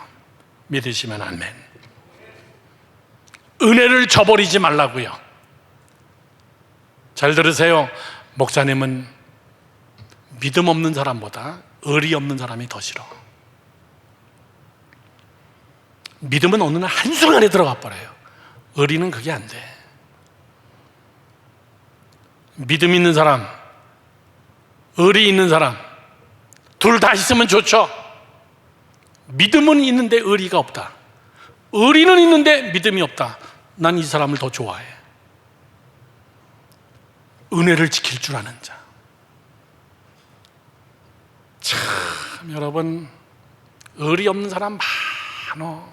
믿으시면 아멘. 은혜를 저버리지 말라고요. 잘 들으세요. 목사님은 믿음 없는 사람보다 의리 없는 사람이 더 싫어. 믿음은 어느 날 한순간에 들어가 버려요. 의리는 그게 안 돼. 믿음 있는 사람, 의리 있는 사람, 둘 다 있으면 좋죠. 믿음은 있는데 의리가 없다. 의리는 있는데 믿음이 없다. 난 이 사람을 더 좋아해. 은혜를 지킬 줄 아는 자. 참 여러분, 의리 없는 사람 많어.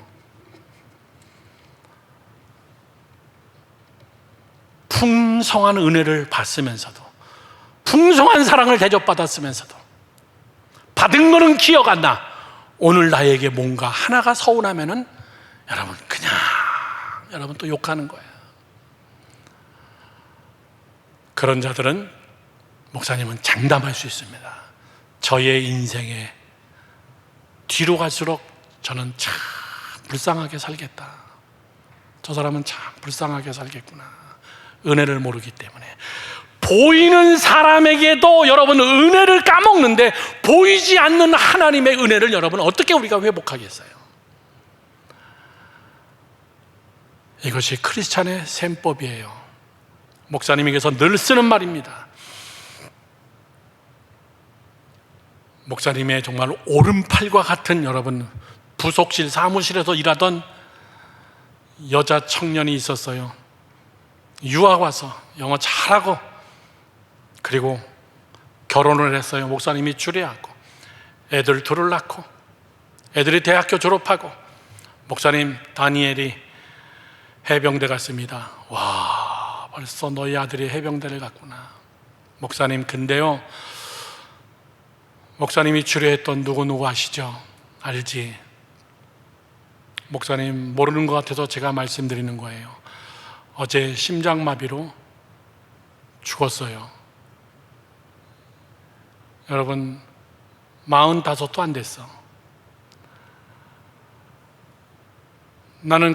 풍성한 은혜를 받으면서도, 풍성한 사랑을 대접받았으면서도, 받은 거는 기억 안 나. 오늘 나에게 뭔가 하나가 서운하면은 여러분 그냥 여러분 또 욕하는 거예요. 그런 자들은 목사님은 장담할 수 있습니다. 저의 인생에 뒤로 갈수록 저는 참 불쌍하게 살겠다. 저 사람은 참 불쌍하게 살겠구나. 은혜를 모르기 때문에. 보이는 사람에게도 여러분 은혜를 까먹는데 보이지 않는 하나님의 은혜를 여러분 어떻게 우리가 회복하겠어요? 이것이 크리스찬의 셈법이에요. 목사님에게서 늘 쓰는 말입니다. 목사님의 정말 오른팔과 같은 여러분 부속실 사무실에서 일하던 여자 청년이 있었어요. 유학 와서 영어 잘하고 그리고 결혼을 했어요. 목사님이 주례하고 애들 둘을 낳고 애들이 대학교 졸업하고 목사님 다니엘이 해병대 갔습니다. 와, 벌써 너희 아들이 해병대를 갔구나. 목사님 근데요, 목사님이 주례했던 누구 아시죠? 알지? 목사님 모르는 것 같아서 제가 말씀드리는 거예요. 어제 심장마비로 죽었어요. 여러분 45도 안 됐어. 나는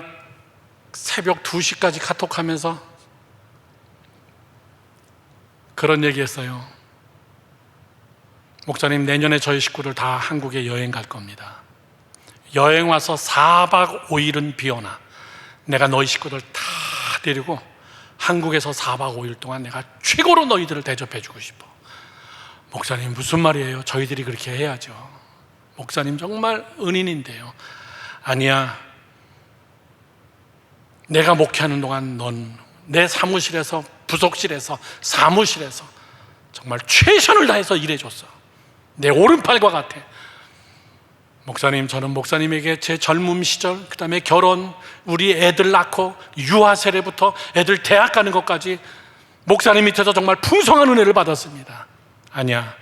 새벽 2시까지 카톡하면서 그런 얘기했어요. 목사님 내년에 저희 식구들 다 한국에 여행 갈 겁니다. 여행 와서 4박 5일은 비오나 내가 너희 식구들 다 데리고 한국에서 4박 5일 동안 내가 최고로 너희들을 대접해 주고 싶어. 목사님 무슨 말이에요? 저희들이 그렇게 해야죠. 목사님 정말 은인인데요. 아니야, 내가 목회하는 동안 넌 내 사무실에서 부속실에서 사무실에서 정말 최선을 다해서 일해줬어. 내 오른팔과 같아. 목사님, 저는 목사님에게 제 젊음 시절, 그 다음에 결혼, 우리 애들 낳고 유아 세례부터 애들 대학 가는 것까지 목사님 밑에서 정말 풍성한 은혜를 받았습니다. 아니야,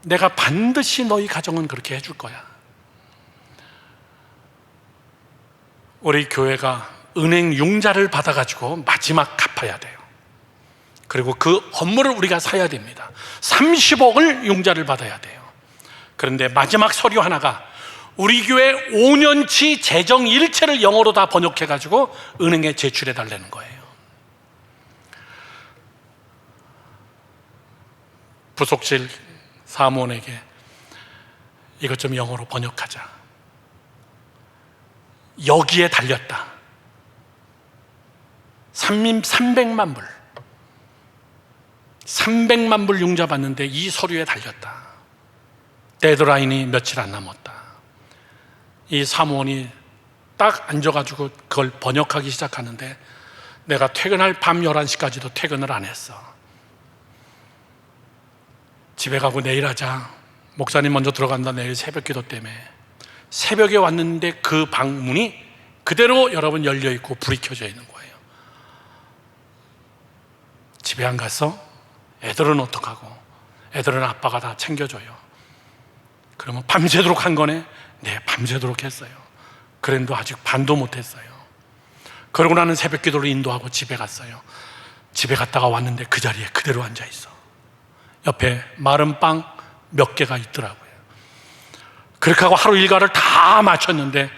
내가 반드시 너희 가정은 그렇게 해줄 거야. 우리 교회가 은행 융자를 받아가지고 마지막 갚아야 돼요. 그리고 그 업무를 우리가 사야 됩니다. 30억을 융자를 받아야 돼요. 그런데 마지막 서류 하나가 우리 교회 5년치 재정 일체를 영어로 다 번역해가지고 은행에 제출해 달라는 거예요. 부속실 사무원에게 이것 좀 영어로 번역하자. 여기에 달렸다. 300만 불. 300만 불 융자 받는데 이 서류에 달렸다. 데드라인이 며칠 안 남았다. 이 사무원이 딱 앉아가지고 그걸 번역하기 시작하는데 내가 퇴근할 밤 11시까지도 퇴근을 안 했어. 집에 가고 내일 하자. 목사님 먼저 들어간다. 내일 새벽 기도 때문에. 새벽에 왔는데 그 방문이 그대로 여러분 열려있고 불이 켜져 있는 거예요. 집에 안 가서 애들은 어떡하고? 애들은 아빠가 다 챙겨줘요. 그러면 밤새도록 한 거네? 네, 밤새도록 했어요. 그런데 아직 반도 못했어요. 그러고 나는 새벽 기도를 인도하고 집에 갔어요. 집에 갔다가 왔는데 그 자리에 그대로 앉아있어. 옆에 마른 빵 몇 개가 있더라고요. 그렇게 하고 하루 일과를 다 마쳤는데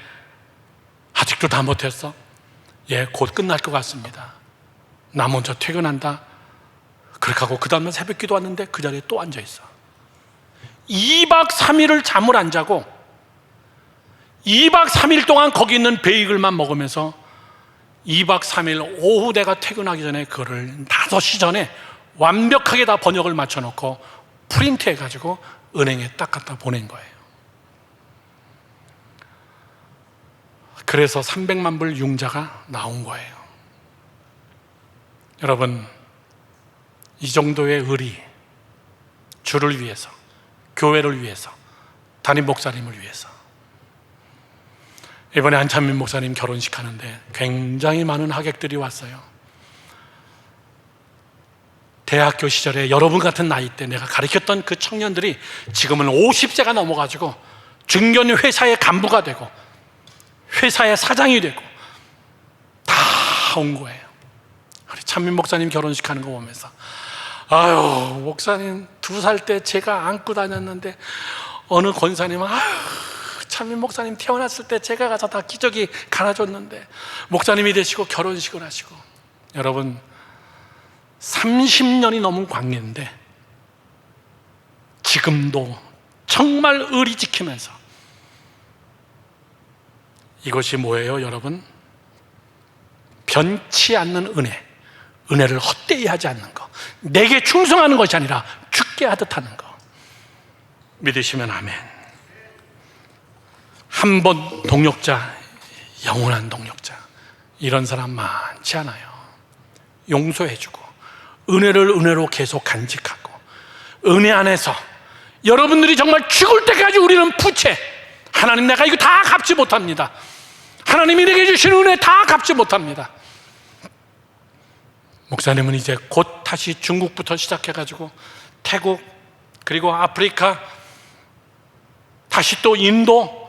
아직도 다 못했어? 예, 곧 끝날 것 같습니다. 나 먼저 퇴근한다. 그렇게 하고 그 다음날 새벽 기도 왔는데 그 자리에 또 앉아있어. 2박 3일을 잠을 안 자고 2박 3일 동안 거기 있는 베이글만 먹으면서 2박 3일 오후 내가 퇴근하기 전에 그거를 5시 전에 완벽하게 다 번역을 맞춰놓고 프린트해가지고 은행에 딱 갖다 보낸 거예요. 그래서 300만 불 융자가 나온 거예요. 여러분, 이 정도의 의리, 주를 위해서, 교회를 위해서, 담임 목사님을 위해서. 이번에 안찬민 목사님 결혼식 하는데 굉장히 많은 하객들이 왔어요. 대학교 시절에 여러분 같은 나이 때 내가 가르쳤던 그 청년들이 지금은 50세가 넘어가지고 중견 회사의 간부가 되고 회사의 사장이 되고 다 온 거예요. 우리 찬민 목사님 결혼식 하는 거 보면서 아유, 목사님 2살 때 제가 안고 다녔는데 어느 권사님은 아유, 찬민 목사님 태어났을 때 제가 가서 다 기저귀 갈아줬는데 목사님이 되시고 결혼식을 하시고. 여러분 30년이 넘은 관계인데 지금도 정말 의리 지키면서, 이것이 뭐예요 여러분? 변치 않는 은혜, 은혜를 헛되이 하지 않는 것, 내게 충성하는 것이 아니라 죽게 하듯 하는 것. 믿으시면 아멘. 한 번 동력자, 영원한 동력자, 이런 사람 많지 않아요. 용서해주고 은혜를 은혜로 계속 간직하고, 은혜 안에서 여러분들이 정말 죽을 때까지 우리는 부채, 하나님 내가 이거 다 갚지 못합니다, 하나님이 내게 주신 은혜 다 갚지 못합니다. 목사님은 이제 곧 다시 중국부터 시작해가지고 태국, 그리고 아프리카, 다시 또 인도.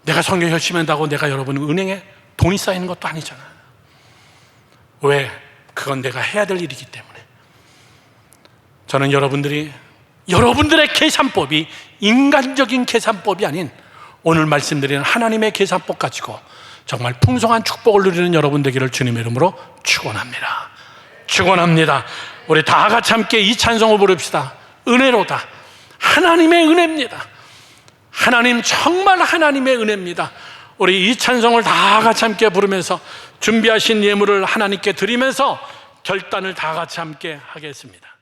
내가 성경 열심히 한다고 내가 여러분 은행에 돈이 쌓이는 것도 아니잖아요. 왜? 그건 내가 해야 될 일이기 때문에. 저는 여러분들의 계산법이 인간적인 계산법이 아닌 오늘 말씀드리는 하나님의 계산법 가지고 정말 풍성한 축복을 누리는 여러분 되기를 주님의 이름으로 축원합니다. 축원합니다. 우리 다 같이 함께 이 찬송을 부릅시다. 은혜로다. 하나님의 은혜입니다. 하나님, 정말 하나님의 은혜입니다. 우리 이 찬송을 다 같이 함께 부르면서 준비하신 예물을 하나님께 드리면서 결단을 다 같이 함께 하겠습니다.